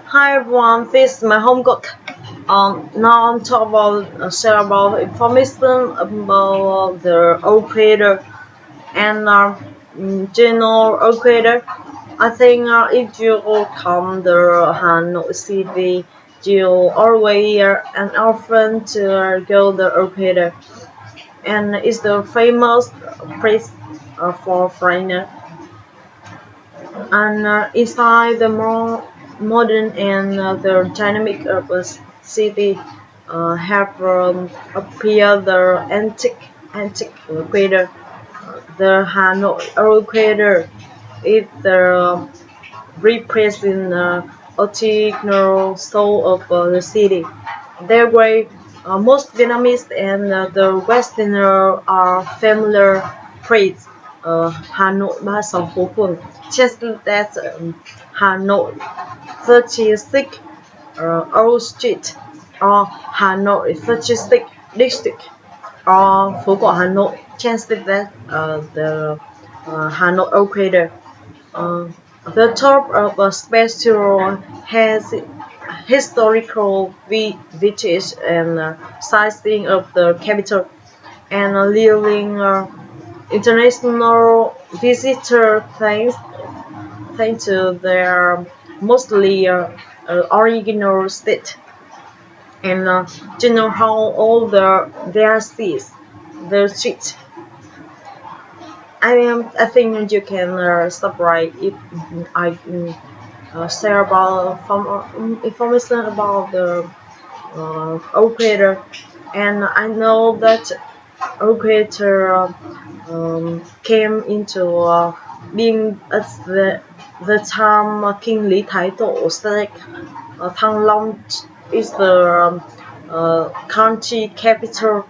Hi everyone, this is my home cook. Now I'm talking about share about information about the operator and general operator. I think if you come the Hanoi City, you always and often to go the operator, and it's the famous place for foreigner. And inside the more modern and the dynamic urban city have appeared the antique crater. The Hanoi Earl crater is the represent original soul of the city. Their way, most Vietnamese and the Westerner are familiar praise Hà Nội 36 phố phường, just that Hà Nội 36 Old Street or Hà Nội 36 District or phố cổ Hà Nội, just that the Hà Nội Old Crater. Uh, the top of a spectral has historical vintage and sizing of the capital and living international visitor thanks to their mostly original state and general how all their seas, the streets. I think you can stop right if I share about information about the operator, and I know that operator came into being at the time King Lý Thái Tổ said Thăng Long is the country capital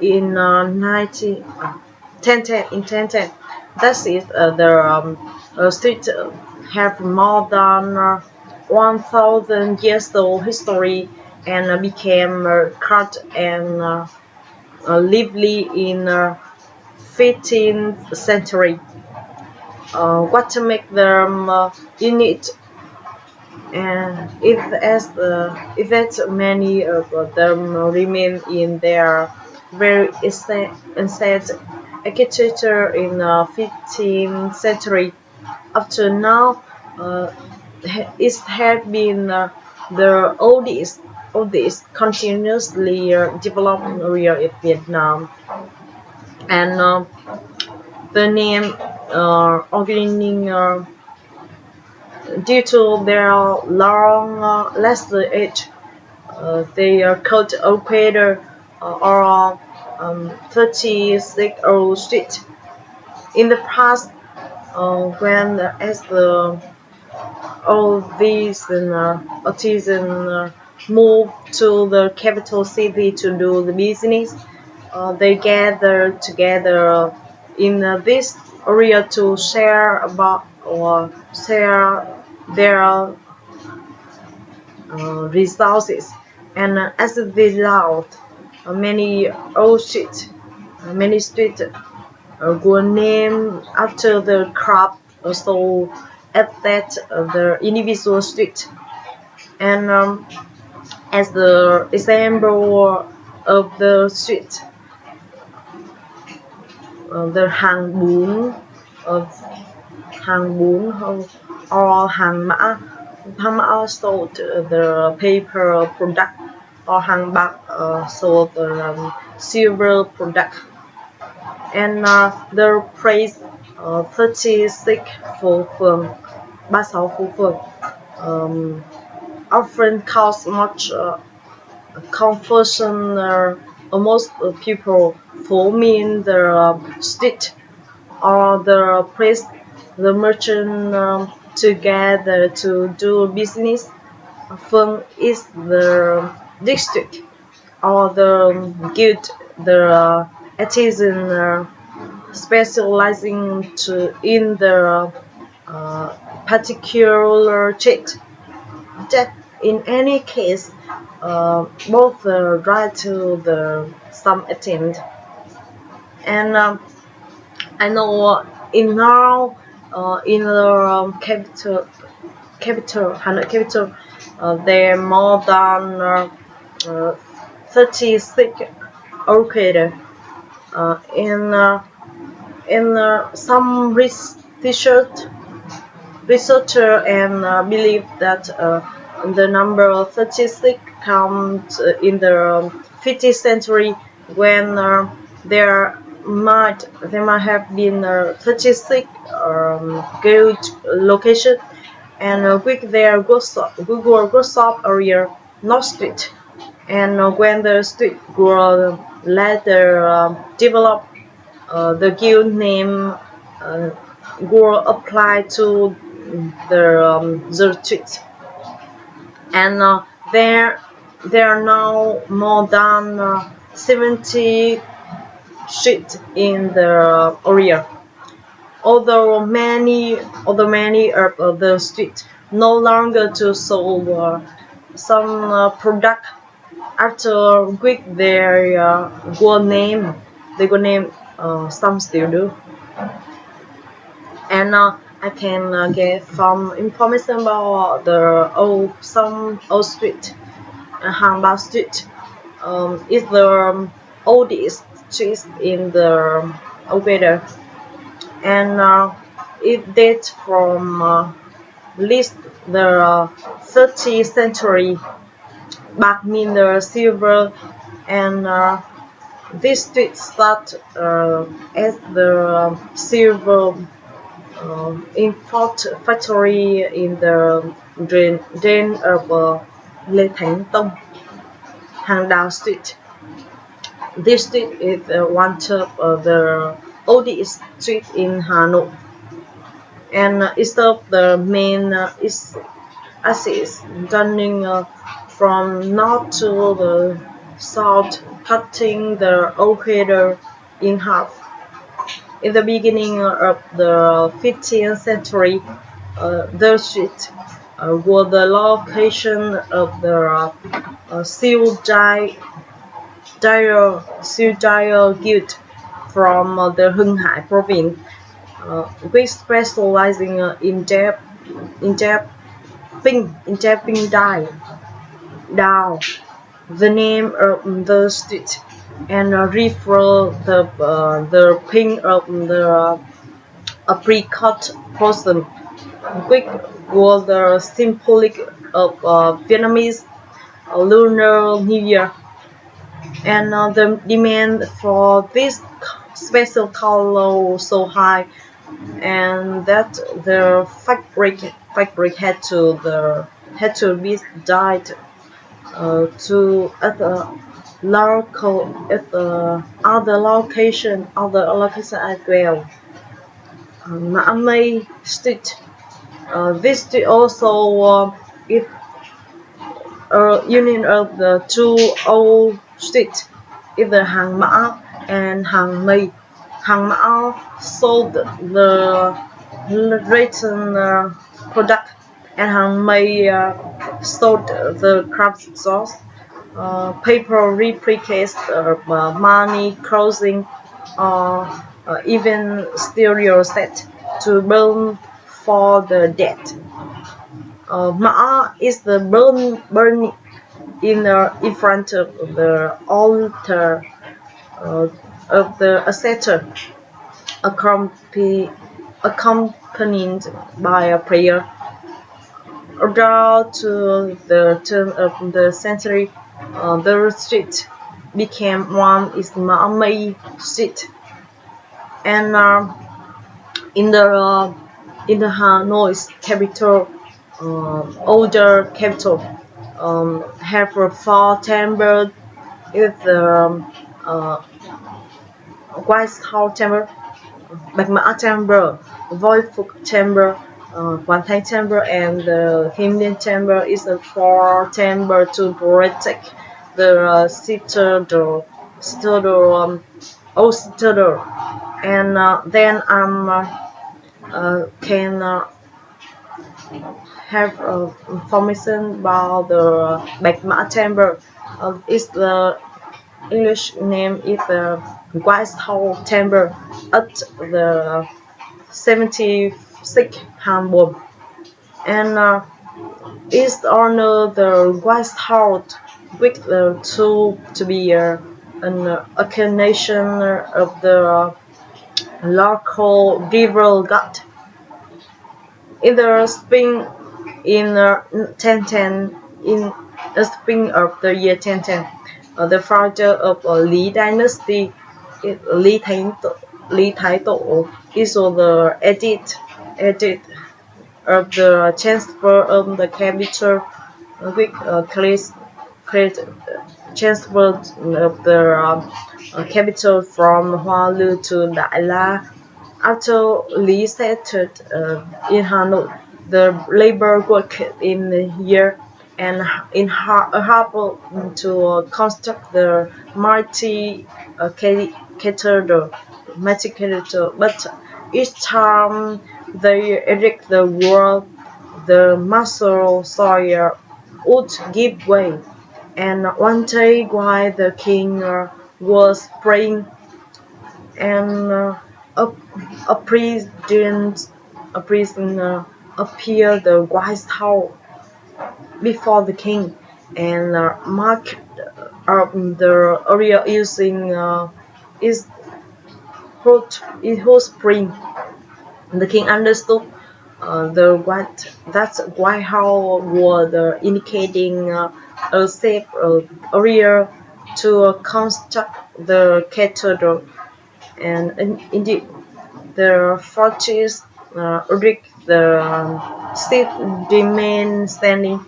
in 1010. That is the street have more than 1,000 years old history and became cut and lively in 15th century. What to make them unique and if that many of them remain in their very ancient architecture in 15th century up to now, it has been the oldest continuously developed area in Vietnam, and the name organic due to their long lasting age. They are called operator or 36 old street. In the past, when as all these artisans moved to the capital city to do the business, they gather together in this area to share about or share their resources. And as a result, many streets were named after the craft so at that the individual street. And as the example of the street, the hàng bún of hàng bún or hàng mã. Hàng mã sold the paper product or hàng bạc sold the silver product. And the price 36 phố phường 36 phố phường often cause much confusion. Most people for mean the street or the place the merchant together to do business. Phường is the district or the guild, the artisan specializing in the particular trade. That in any case, both the right to the some extent, and I know in now in the capital capital, Hanoi capital. There are more than 36 located. In some researcher and believe that the number 36 comes in the 15th century when there might have been 36 good location and with their Google Growth area North Street and when the street were later developed the guild name were applied to the street and there are now more than 70 streets in the area. Although many of the streets no longer to sold some product after which their good name some still do. And I can get some information about the some old street. Hanbao Street is the oldest street in the Equator, and it dates from least the 30th century back in the silver, and this street start as the silver import factory in the drain of Lê Thánh Tông, Hàng Đào Street. This street is one of the oldest street in Hanoi, and it's of the main axis running from north to the south, cutting the equator in half. In the beginning of the 15th century, the street was the location of the Siêu Dyer Guild from the Hưng Hải province, which specializing in tapping dye down the name of the street and refer the pink of the apricot blossom, which was the symbolic of Vietnamese Lunar New Year, and the demand for this special color was so high, and that the fabric had to be dyed to at the other location as well. Mã Street. This street also is a union of the two old streets, either Hàng Mã and Hàng Mây. Hàng Mã sold the written product, and Hàng Mây sold the craft sauce, paper replicas, money, clothing, even stereo set to burn for the dead. Mã is the burn in front of the altar of the ascetic, accompanied by a prayer. Down to the turn of the century, the street became one is Mã Mây Street, and in the Hanoi's capital, older capital, have a four chamber is the White House Chamber, Bạch Mã Chamber, Voi Phục Chamber, Hoàn Thanh Chamber, and the Himlian Chamber is a four chamber to protect the citadel, old citadel, and then can have information about the Bạch Mã Chamber. Is the English name is the White House Chamber at the 76 Hamburg, and is honor the wise heart with the to be an incarnation of the local river god. In the spring in 1010 in the spring of the year 1010, the founder of Li dynasty, Li Thái Tổ, Li Thái Tổ is the edit of the transfer of the capital with transfer of the capital from Hoa Lu to Đại La. After Li settled in Hanoi, the labor worked in the year and in a harbor to construct the mighty cathedral, but each time they erect the wall, the muscle soil would give way. And one day, while the king was praying, and a, a prisoner appeared the White House before the king and marked the area using his whole spring. The king understood the white that White House was indicating a safe area to construct the cathedral, and indeed the fortress Rick the still remain standing.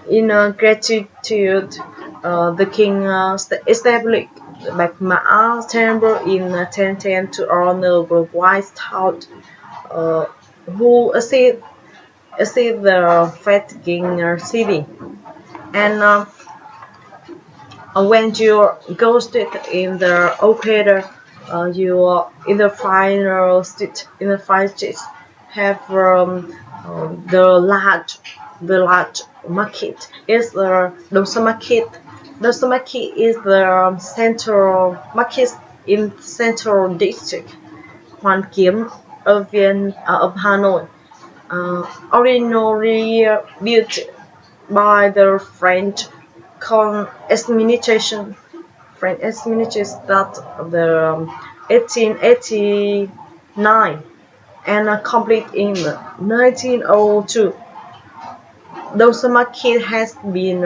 In gratitude, the king established Mã Temple in 1010 to honor the White House, uh, who accede the fatiguing city. And when you go straight in the equator, you in the final state in the final state have the large market is the Dosa market. Dosa market is the central market in central district Hoàn Kiếm of Hanoi, originally built by the administration French administration that the 1889 and complete in 1902. Dosa market has been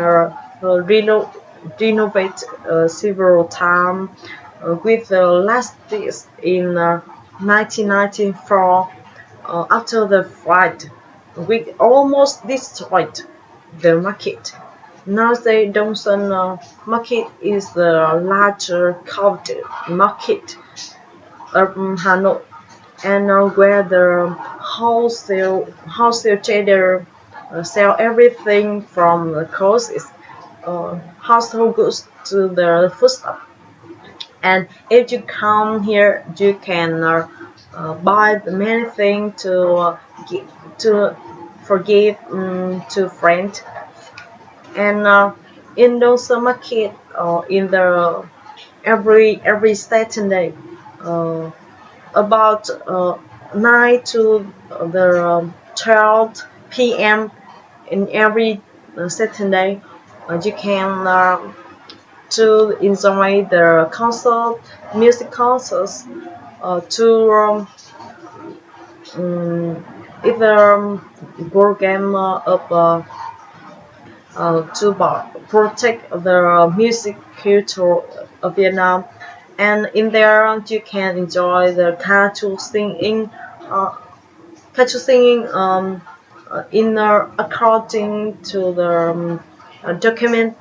renovated several times, with the last in 1994 after the flood, which almost destroyed the market. Now the Dawson market is the larger crowded market of Hanoi, and where the wholesale trader sell everything from the clothes, household goods to the foodstuff. And if you come here, you can buy many things to forgive to friends. And in those market, in the every Saturday, uh, about 9 to the 12 p.m. in every Saturday, you can to enjoy the concert, music concerts, to either program of to protect the music culture of Vietnam. And in there, you can enjoy the cattle singing in according to the document.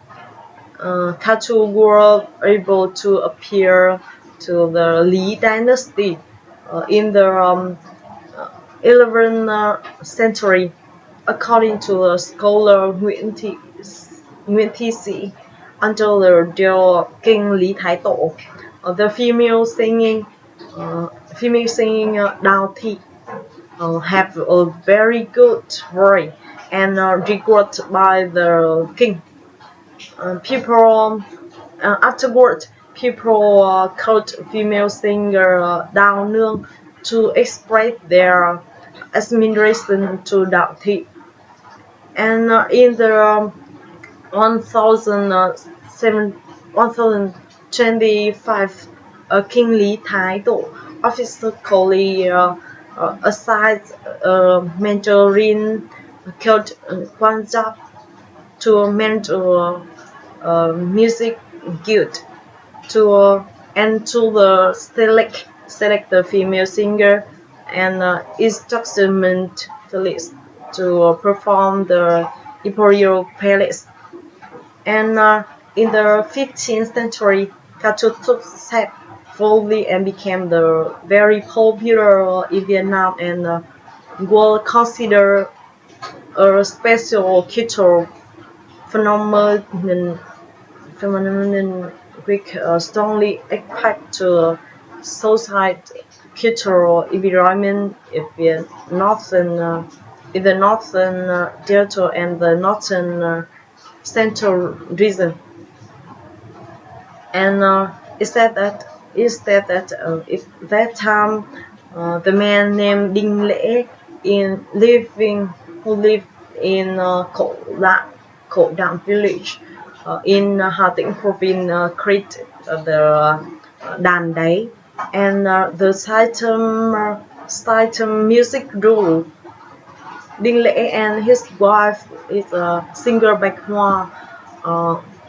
Cattle were able to appear to the Li dynasty in the 11th century, according to a scholar Nguyễn Thị Sĩ, until the dear King Lý Thái Tổ. The female singing Đào Thị have a very good voice and regarded by the king. Afterward, people called female singer Đào Nương to express their admiration to Đào Thị. And in the 1025, King Li Taido officially assigned Mandarin called Guanzhap to manage music guild and to the select the female singer and instrumentalist to perform the imperial palace. And in the 15th century, Katu took shape fully and became the very popular in Vietnam and was considered a special cultural phenomenon which strongly impact to society cultural environment in the northern delta and the northern central region. And if that time the man named Đinh Lễ who lived in Cổ Đạm village in Hà Tĩnh province created the đàn đáy and the sitem music rule. Đinh Lễ and his wife is singer Bạch Hoa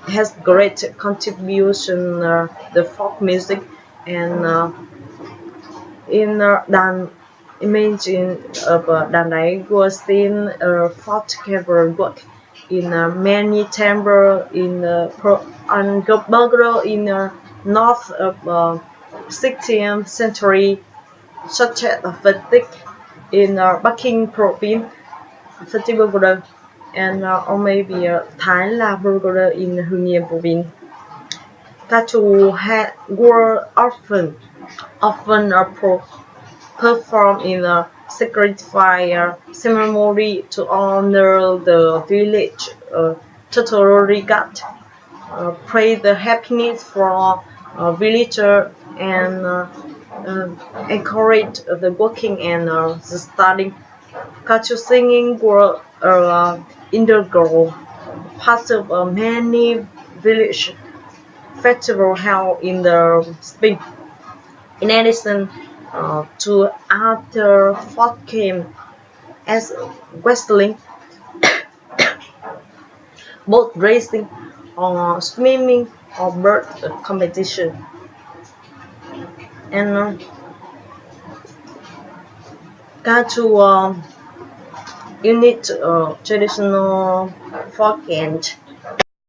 has great contribution the folk music and in đàn imagine of đàn đáy was seen folk cover work in many timbre in Bulgaria in north of 16th century such as Fatick in Bắc province Fatick and or maybe Thái La Bulgaria in Hưng Yên province. Katu were often performed in a sacred fire ceremony to honor the village tutelary god, pray the happiness for villager and encourage the working and the studying. Katu singing were integral part of many village festival held in the spring. In addition to other folk games as wrestling, boat racing, or swimming or bird competition. And Katu unit traditional folk and